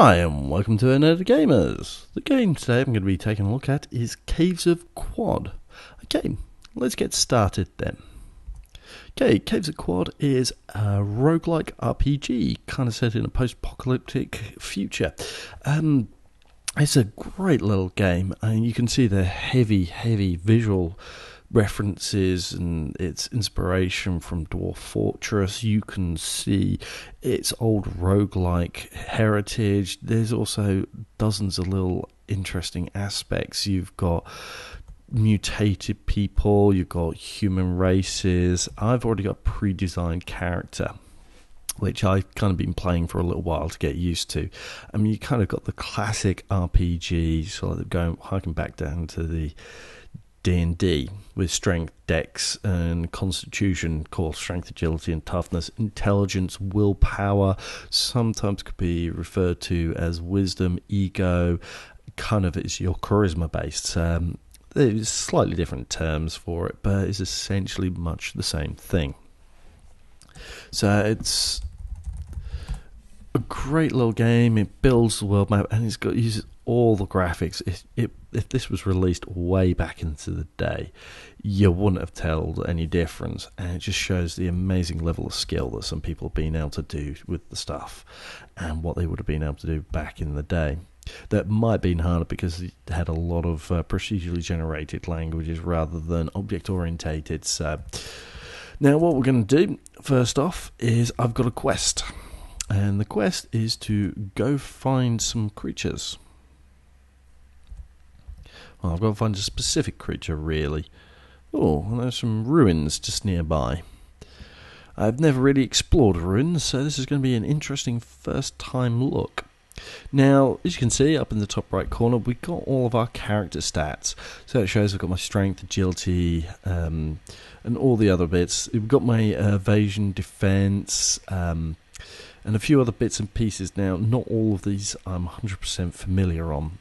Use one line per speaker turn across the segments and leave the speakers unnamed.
Hi and welcome to Another Gamers. The game today I'm going to be taking a look at is Caves of Qud. Okay, let's get started then. Okay, Caves of Qud is a roguelike RPG, kind of set in a post-apocalyptic future. It's a great little game, and you can see the heavy visual references and its inspiration from Dwarf Fortress. You can see its old roguelike heritage. There's also dozens of little interesting aspects. You've got mutated people, you've got human races. I've already got a pre-designed character, which I've kind of been playing for a little while to get used to. I mean, you kind of got the classic RPG, sort of going harking back down to the D&D with strength, dex, and constitution, core strength, agility, and toughness, intelligence, willpower. Sometimes could be referred to as wisdom, ego. Kind of it's your charisma based. There's slightly different terms for it, but it's essentially much the same thing. So it's a great little game. It builds the world map, and uses all the graphics. If this was released way back into the day, you wouldn't have told any difference, and it just shows the amazing level of skill that some people have been able to do with the stuff and what they would have been able to do back in the day. That might have been harder because it had a lot of procedurally generated languages rather than object orientated. So now what we're going to do first off is I've got a quest, and the quest is to go find some creatures. Well, I've got to find a specific creature, really. Oh, and there's some ruins just nearby. I've never really explored ruins, so this is going to be an interesting first-time look. Now, as you can see, up in the top right corner, we've got all of our character stats. So it shows I've got my strength, agility, and all the other bits. We've got my evasion, defense, and a few other bits and pieces. Now, not all of these I'm 100% familiar on.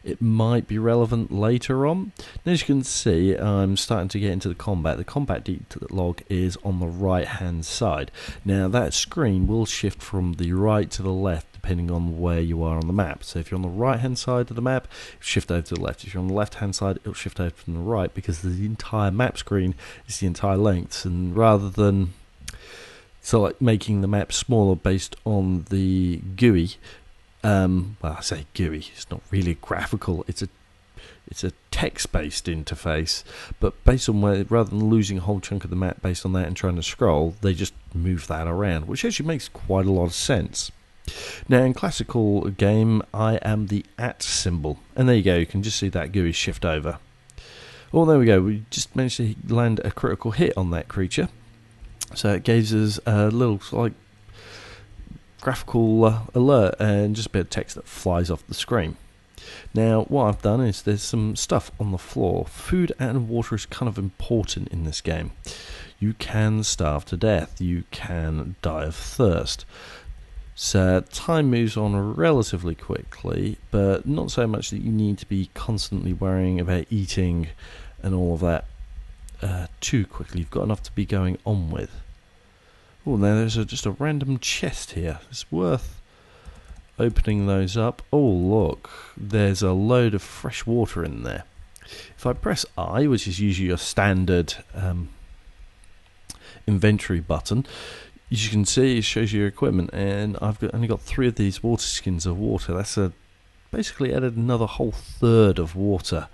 It might be relevant later on. And as you can see, I'm starting to get into the combat. The combat log is on the right hand side. Now that screen will shift from the right to the left depending on where you are on the map. So if you're on the right hand side of the map, shift over to the left. If you're on the left hand side, it'll shift over from the right, because the entire map screen is the entire length. And rather than like making the map smaller based on the GUI, well, I say GUI, it's not really graphical, it's a text-based interface, but based on where, rather than losing a whole chunk of the map based on that and trying to scroll, they just move that around, which actually makes quite a lot of sense. Now, in classical game, I am the @ symbol, and there you go, you can just see that GUI shift over. Oh, there we go, we just managed to land a critical hit on that creature, so it gives us a little, like, graphical alert and just a bit of text that flies off the screen. Now what I've done is there's some stuff on the floor. Food and water is kind of important in this game. You can starve to death, you can die of thirst. So time moves on relatively quickly, but not so much that you need to be constantly worrying about eating and all of that too quickly. You've got enough to be going on with. Oh, now there's just a random chest here. It's worth opening those up. Oh, look, there's a load of fresh water in there. If I press I, which is usually your standard inventory button, as you can see, it shows you your equipment, and I've only got 3 of these water skins of water. That's basically added another whole third of water.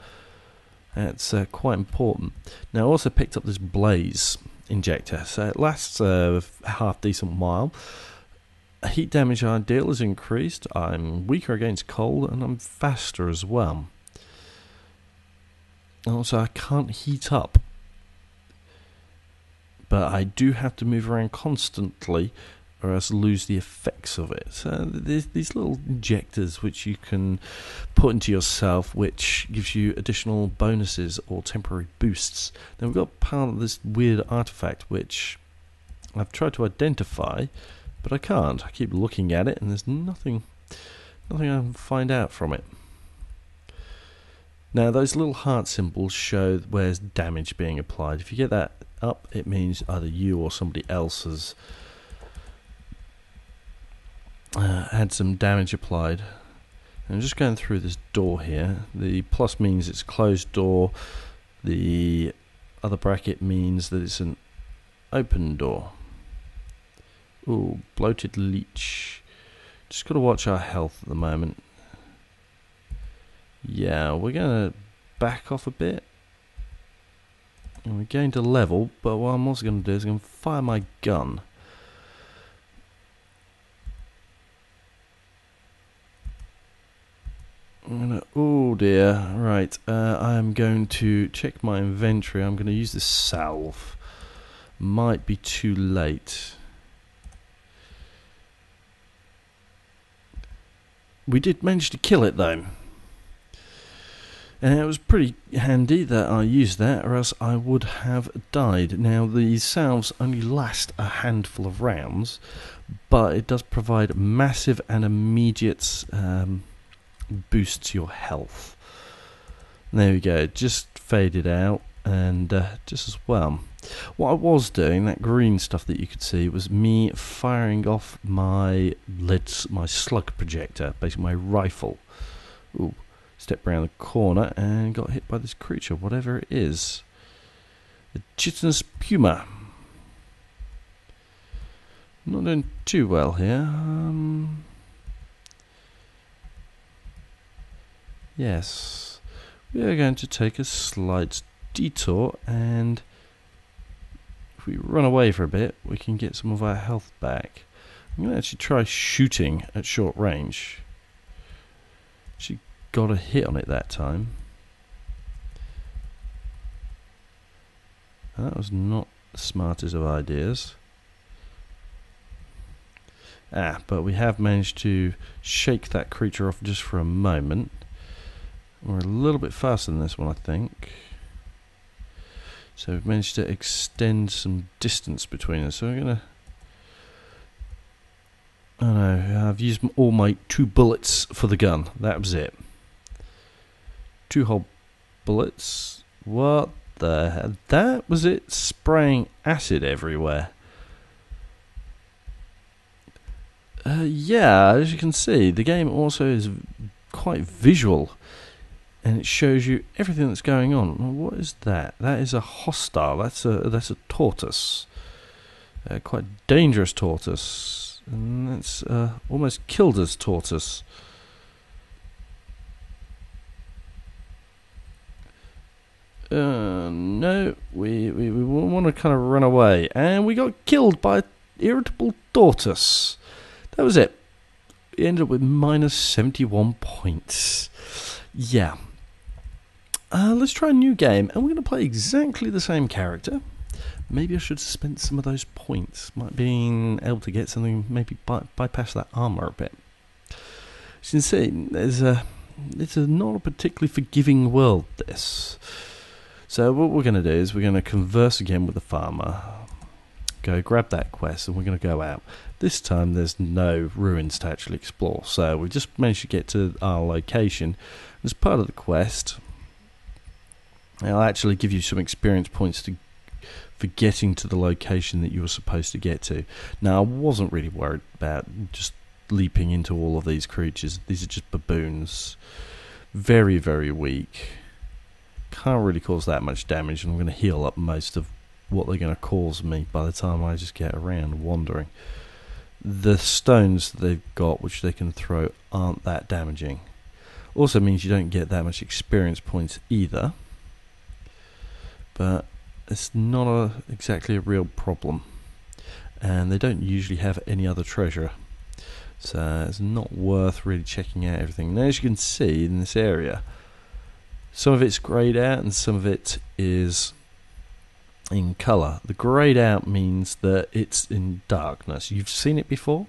That's quite important. Now, I also picked up this blaze injector, so it lasts a half decent while. Heat damage ideal is increased. I'm weaker against cold, and I'm faster as well. Also, I can't heat up, but I do have to move around constantly or else lose the effects of it. So there's these little injectors which you can put into yourself, which gives you additional bonuses or temporary boosts. Now we've got part of this weird artifact which I've tried to identify, but I can't. I keep looking at it and there's nothing I can find out from it. Now those little heart symbols show where's damage being applied. If you get that up, it means either you or somebody else has had some damage applied. And I'm just going through this door here. The plus means it's a closed door. The other bracket means that it's an open door. Ooh, bloated leech. Just got to watch our health at the moment. Yeah, we're going to back off a bit. And we're going to level, but what I'm also going to do is I'm going to fire my gun. Oh dear, right, I'm going to check my inventory. I'm going to use this salve. Might be too late. We did manage to kill it though. And it was pretty handy that I used that, or else I would have died. Now, these salves only last a handful of rounds, but it does provide massive and immediate boost to your health. There we go, just faded out, and just as well. What I was doing, that green stuff that you could see, was me firing off my slug projector, basically my rifle. Ooh. Stepped around the corner and got hit by this creature, whatever it is. The chitinous puma. Not doing too well here. Yes. We are going to take a slight detour, and if we run away for a bit, we can get some of our health back. I'm going to actually try shooting at short range. She got a hit on it that time. That was not the smartest of ideas. But we have managed to shake that creature off just for a moment. We're a little bit faster than this one, I think. So we've managed to extend some distance between us. So we're going to... Oh no, I've used all my 2 bullets for the gun. That was it. 2 whole bullets. What the hell? That was it, spraying acid everywhere. Yeah, as you can see, the game also is quite visual, and it shows you everything that's going on. What is that? That is a hostile. That's a tortoise. Quite dangerous tortoise, and that's almost killed us tortoise. No, we want to kind of run away, and we got killed by an irritable tortoise. That was it. We ended up with minus 71 points. Yeah. Let's try a new game, and we're going to play exactly the same character. Maybe I should have spent some of those points. Might be able to get something, maybe bypass that armor a bit. As you can see, it's not a particularly forgiving world, this. So what we're going to do is we're going to converse again with the farmer, go grab that quest, and we're going to go out. This time there's no ruins to actually explore, so we just managed to get to our location. As part of the quest, I'll actually give you some experience points for getting to the location that you were supposed to get to. Now, I wasn't really worried about just leaping into all of these creatures. These are just baboons. Very, very weak. Can't really cause that much damage, and I'm going to heal up most of what they're going to cause me by the time I just get around wandering. The stones that they've got, which they can throw, aren't that damaging. Also means you don't get that much experience points either, but it's not exactly a real problem, and they don't usually have any other treasure, so it's not worth really checking out everything. Now, as you can see in this area, some of it's greyed out and some of it is in colour. The greyed out means that it's in darkness. You've seen it before,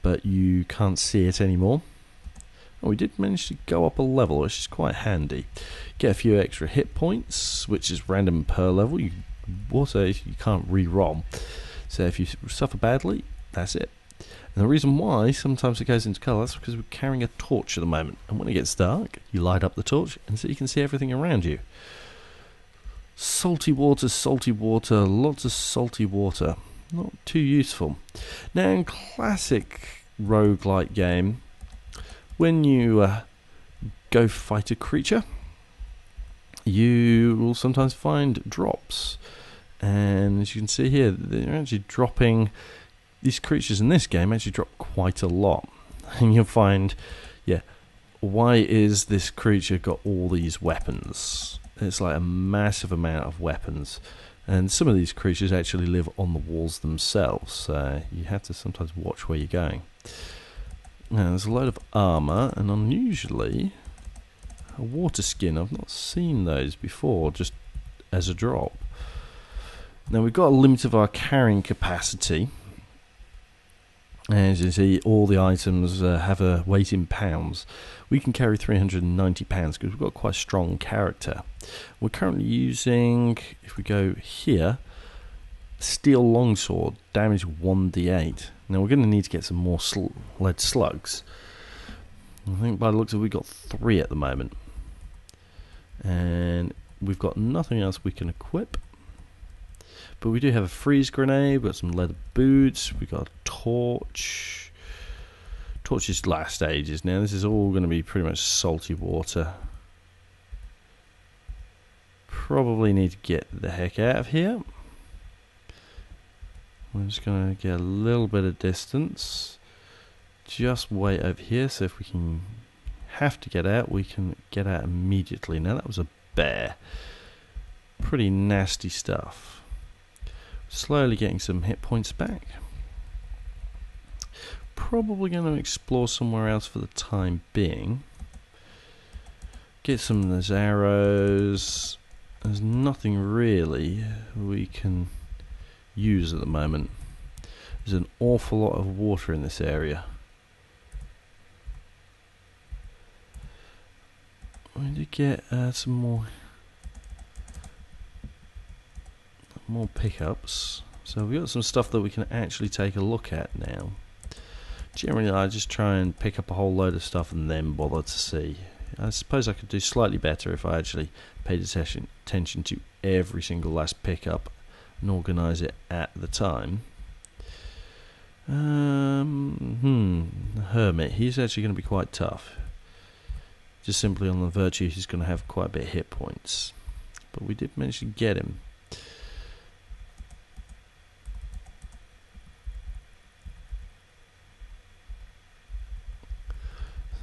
but you can't see it anymore. And we did manage to go up a level, which is quite handy. Get a few extra hit points, which is random per level. You can't re-roll. So if you suffer badly, that's it. And the reason why sometimes it goes into colour is because we're carrying a torch at the moment. And when it gets dark, you light up the torch, and so you can see everything around you. Salty water, lots of salty water. Not too useful. Now, in classic roguelike game, when you go fight a creature, you will sometimes find drops. And as you can see here, they're actually dropping. These creatures in this game actually drop quite a lot. And you'll find, yeah, why is this creature got all these weapons? It's like a massive amount of weapons. And some of these creatures actually live on the walls themselves, so you have to sometimes watch where you're going. Now, there's a load of armour, and unusually, a water skin. I've not seen those before, just as a drop. Now, we've got a limit of our carrying capacity. As you see, all the items have a weight in pounds. We can carry 390 pounds because we've got quite a strong character. We're currently using, if we go here, steel longsword, damage 1d8. Now we're going to need to get some more lead slugs. I think by the looks of it, we've got 3 at the moment. And we've got nothing else we can equip. But we do have a freeze grenade, we've got some leather boots, we've got a torch. Torch is last stages now. This is all going to be pretty much salty water. Probably need to get the heck out of here. We're just going to get a little bit of distance. Just wait over here, so if we can have to get out, we can get out immediately. Now that was a bear. Pretty nasty stuff. Slowly getting some hit points back. Probably going to explore somewhere else for the time being. Get some of those arrows. There's nothing really we can use at the moment. There's an awful lot of water in this area. We need to get some more pickups. So we've got some stuff that we can actually take a look at now. Generally I just try and pick up a whole load of stuff and then bother to see. I suppose I could do slightly better if I actually paid attention to every single last pickup and organise it at the time. The Hermit, he's actually going to be quite tough. Just simply on the virtue he's going to have quite a bit of hit points. But we did manage to get him.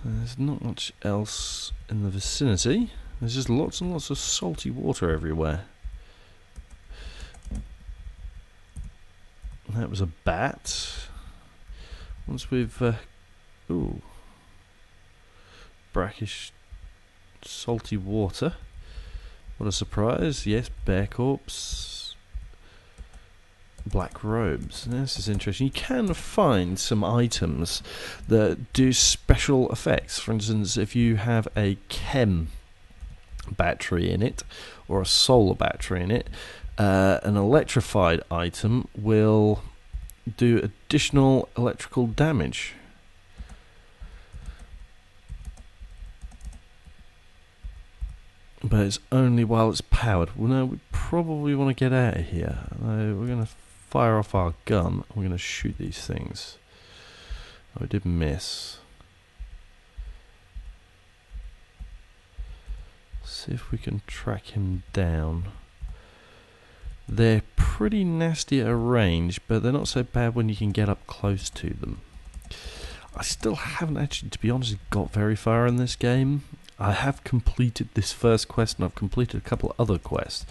There's not much else in the vicinity. There's just lots and lots of salty water everywhere. That was a bat. Once we've brackish salty water. What a surprise. Yes, bear corpse. Black robes. This is interesting. You can find some items that do special effects. For instance, if you have a chem battery in it or a solar battery in it, an electrified item will do additional electrical damage. But it's only while it's powered. Well, no, we probably want to get out of here. We're going to fire off our gun. We're going to shoot these things. Oh, I did miss. See if we can track him down. They're pretty nasty at a range, but they're not so bad when you can get up close to them. I still haven't actually, to be honest, got very far in this game. I have completed this first quest and I've completed a couple of other quests.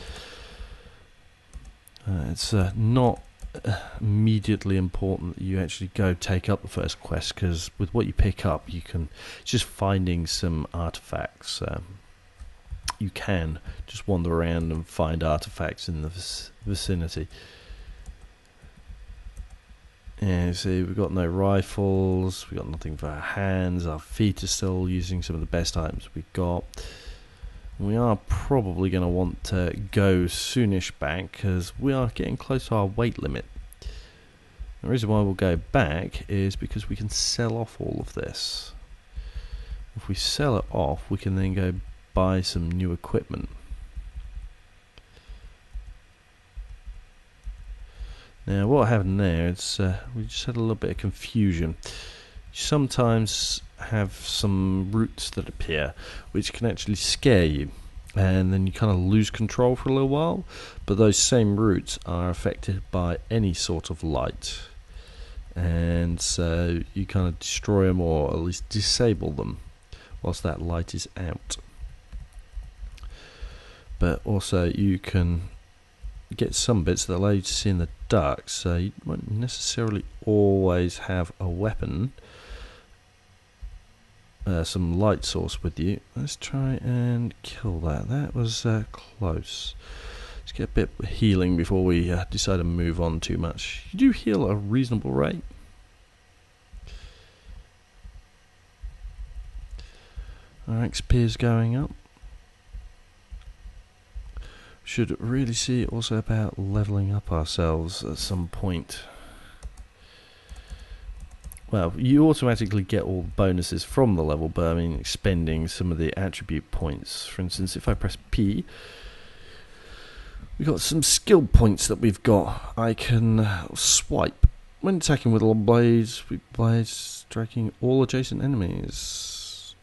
It's not immediately important that you actually go take up the first quest, because with what you pick up you can, it's just finding some artifacts. You can just wander around and find artifacts in the vicinity. Yeah, see, we've got no rifles, we've got nothing for our hands, our feet are still using some of the best items we've got. We are probably going to want to go soonish back, because we are getting close to our weight limit. The reason why we'll go back is because we can sell off all of this. If we sell it off, we can then go buy some new equipment. Now what happened there, it's we just had a little bit of confusion. sometimes have some roots that appear which can actually scare you, and then you kind of lose control for a little while, but those same roots are affected by any sort of light, and so you kind of destroy them or at least disable them whilst that light is out. But also you can get some bits that allow you to see in the dark, so you won't necessarily always have a weapon, some light source with you. Let's try and kill that. That was close. Let's get a bit of healing before we decide to move on too much. You do heal at a reasonable rate. Our XP is going up. Should really see also about leveling up ourselves at some point. Well, you automatically get all the bonuses from the level, but I mean expending some of the attribute points. For instance, if I press P, we've got some skill points that we've got. I can swipe. When attacking with long blades, with blades striking all adjacent enemies.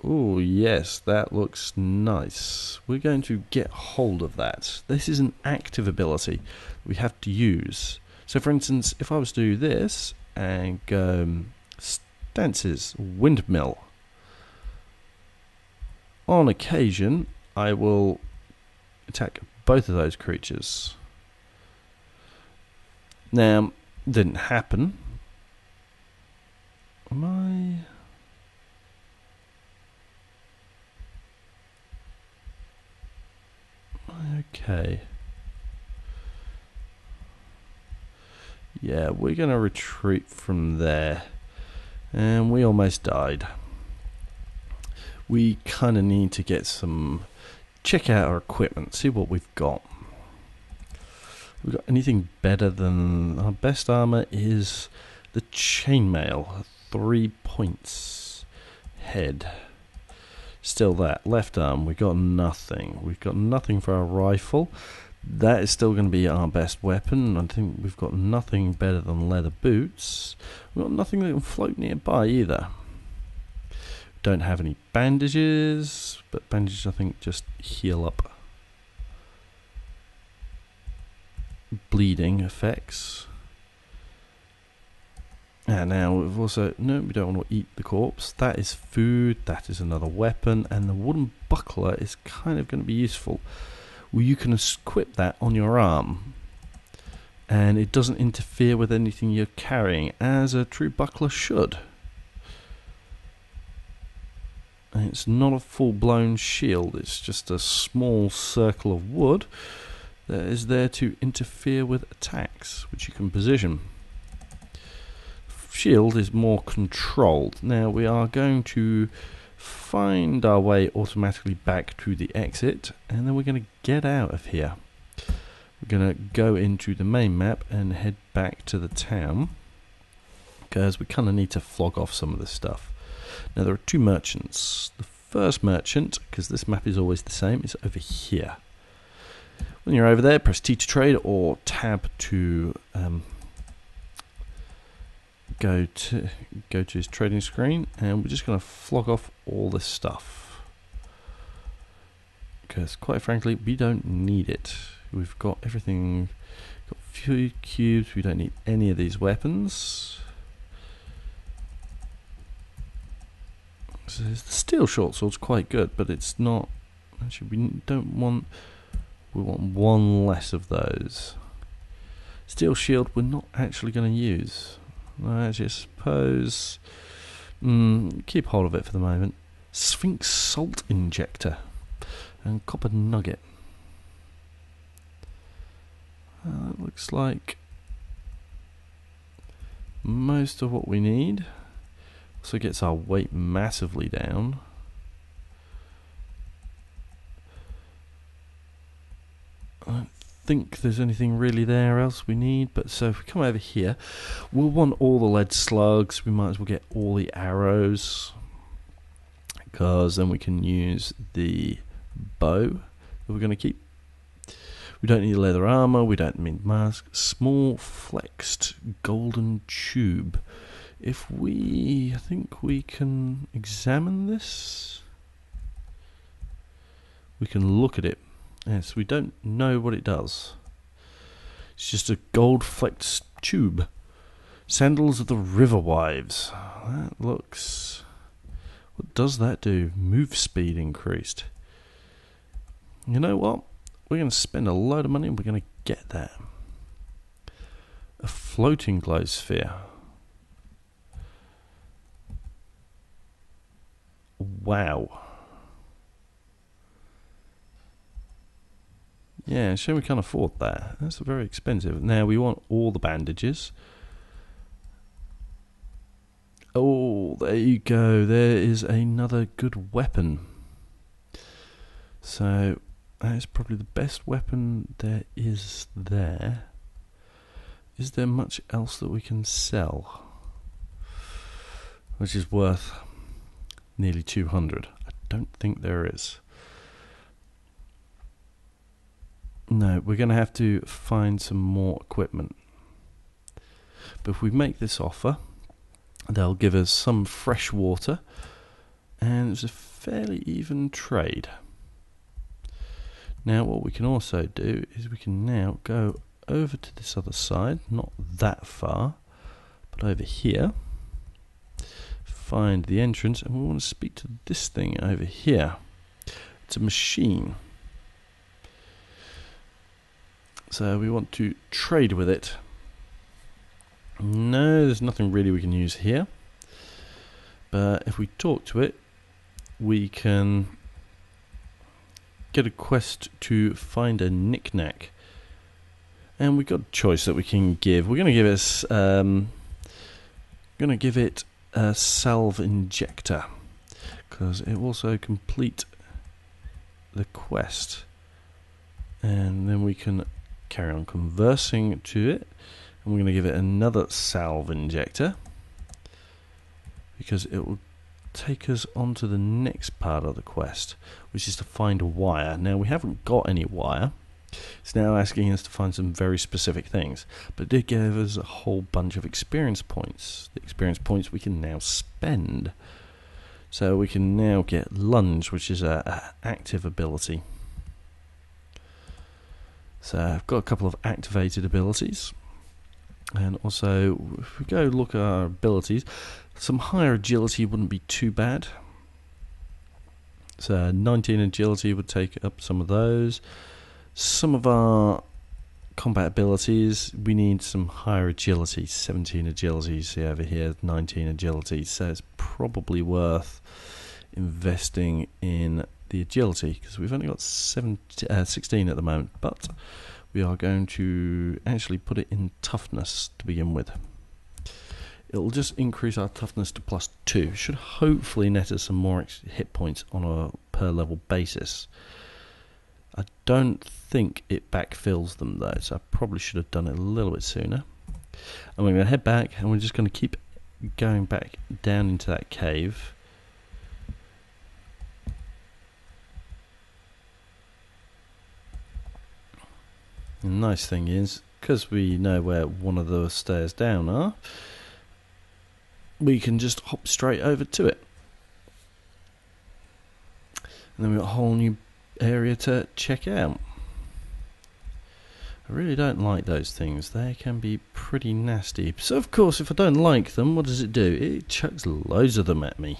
Oh yes, that looks nice. We're going to get hold of that. This is an active ability we have to use. So for instance, if I was to do this and go stances, windmill, on occasion I will attack both of those creatures. Now, didn't happen. Am I... okay. Yeah, we're going to retreat from there. And we almost died. We kind of need to get some... check out our equipment, see what we've got. We've got anything better than... our best armor is the chainmail. 3 points. Head. Still that. Left arm, we've got nothing. We've got nothing for our rifle. That is still going to be our best weapon. I think we've got nothing better than leather boots. We've got nothing that can float nearby either. Don't have any bandages, but bandages I think just heal up bleeding effects. And now we've also... no, we don't want to eat the corpse. That is food, that is another weapon, and the wooden buckler is kind of going to be useful. Well, you can equip that on your arm, and it doesn't interfere with anything you're carrying, as a true buckler should. And it's not a full-blown shield, it's just a small circle of wood that is there to interfere with attacks, which you can position. Shield is more controlled. Now we are going to find our way automatically back to the exit, and then we're going to get out of here. We're going to go into the main map and head back to the town, because we kind of need to flog off some of this stuff. Now there are 2 merchants. The first merchant, because this map is always the same, is over here. When you're over there, press T to trade or tab to go to his trading screen, and we're just going to flog off all this stuff, because quite frankly we don't need it. We've got everything, got a few cubes, we don't need any of these weapons. So the steel short sword's quite good, but it's not actually, we want 1 less of those. Steel shield we're not actually going to use. I suppose keep hold of it for the moment. Sphinx salt injector and copper nugget. That looks like most of what we need. Also gets our weight massively down. I don't think there's anything really there else we need, but so if we come over here, we'll want all the lead slugs. We might as well get all the arrows, because then we can use the bow that we're going to keep. We don't need leather armor, we don't need mask. Small flexed golden tube I think we can examine this. We can look at it. Yes, we don't know what it does. It's just a gold-flecked tube. Sandals of the River Wives. That looks... What does that do? Move speed increased. You know what? We're going to spend a load of money and we're going to get that. A floating glow sphere. Wow. Yeah, sure we can't afford that. That's very expensive. Now we want all the bandages. Oh, there you go. There is another good weapon. So, that is probably the best weapon there is there. Is there much else that we can sell? Which is worth nearly 200. I don't think there is. No, we're going to have to find some more equipment. But if we make this offer, they'll give us some fresh water, and it's a fairly even trade. Now what we can also do is we can now go over to this other side, not that far, but over here, find the entrance, and we want to speak to this thing over here. It's a machine. So we want to trade with it. No, there's nothing really we can use here. But if we talk to it, we can get a quest to find a knick-knack. And we've got a choice that we can give. We're going to give it a salve injector, because it will also complete the quest. And then we can carry on conversing to it. And we're going to give it another salve injector, because it will take us on to the next part of the quest, which is to find a wire. Now we haven't got any wire. It's now asking us to find some very specific things, but it did give us a whole bunch of experience points. The experience points we can now spend. So we can now get lunge, which is a active ability. So I've got a couple of activated abilities. And also, if we go look at our abilities, some higher agility wouldn't be too bad. So 19 agility would take up some of those. Some of our combat abilities, we need some higher agility. 17 agility, see over here, 19 agility. So it's probably worth investing in the agility, because we've only got 16 at the moment. But we are going to actually put it in toughness to begin with. It'll just increase our toughness to +2. Should hopefully net us some more hit points on a per level basis. I don't think it backfills them though, so I probably should have done it a little bit sooner. And we're going to head back, and we're just going to keep going back down into that cave. The nice thing is, because we know where one of the stairs down are, we can just hop straight over to it. And then we've got a whole new area to check out. I really don't like those things. They can be pretty nasty. So of course, if I don't like them, what does it do? It chucks loads of them at me.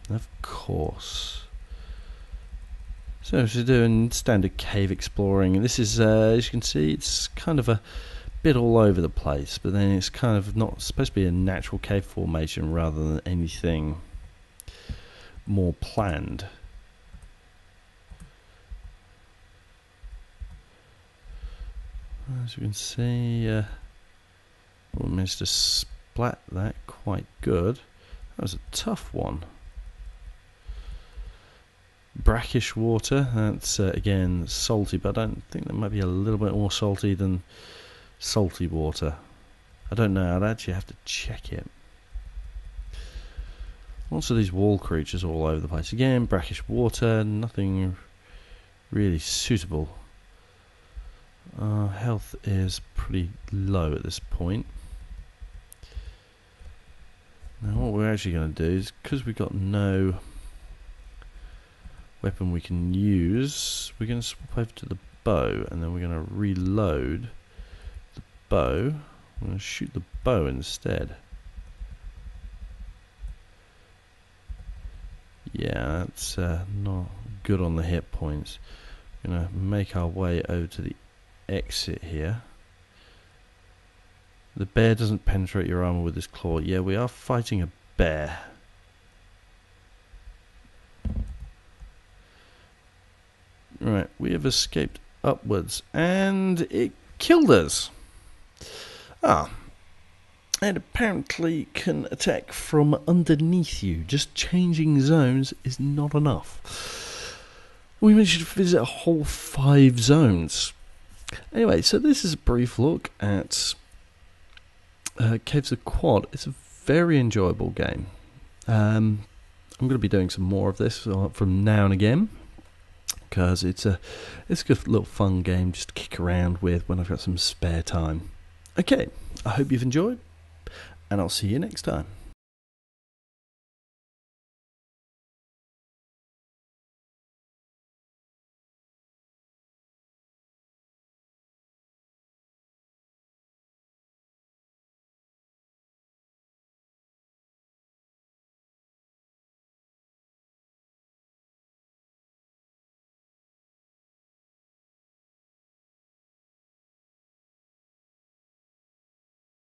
Of course. So if you're doing standard cave exploring, this is, as you can see, it's kind of a bit all over the place, but then it's kind of not supposed to be a natural cave formation rather than anything more planned. As you can see, we managed to splat that quite good. That was a tough one. Brackish water, that's again salty, but I don't think that might be a little bit more salty than salty water. I don't know, I'd actually have to check it. Lots of these wall creatures all over the place. Again, brackish water, nothing really suitable. Our health is pretty low at this point. Now what we're actually going to do is, because we've got no weapon we can use, we're going to swap over to the bow, and then we're going to reload the bow. I'm going to shoot the bow instead. Yeah, that's not good on the hit points. We're going to make our way over to the exit here. The bear doesn't penetrate your armor with his claw. Yeah, we are fighting a bear. Right, we have escaped upwards, and it killed us. It apparently can attack from underneath you. Just changing zones is not enough. We managed to visit a whole 5 zones. Anyway, so this is a brief look at Caves of Qud. It's a very enjoyable game. I'm going to be doing some more of this from now and again, because it's a good little fun game just to kick around with when I've got some spare time. Okay, I hope you've enjoyed, and I'll see you next time.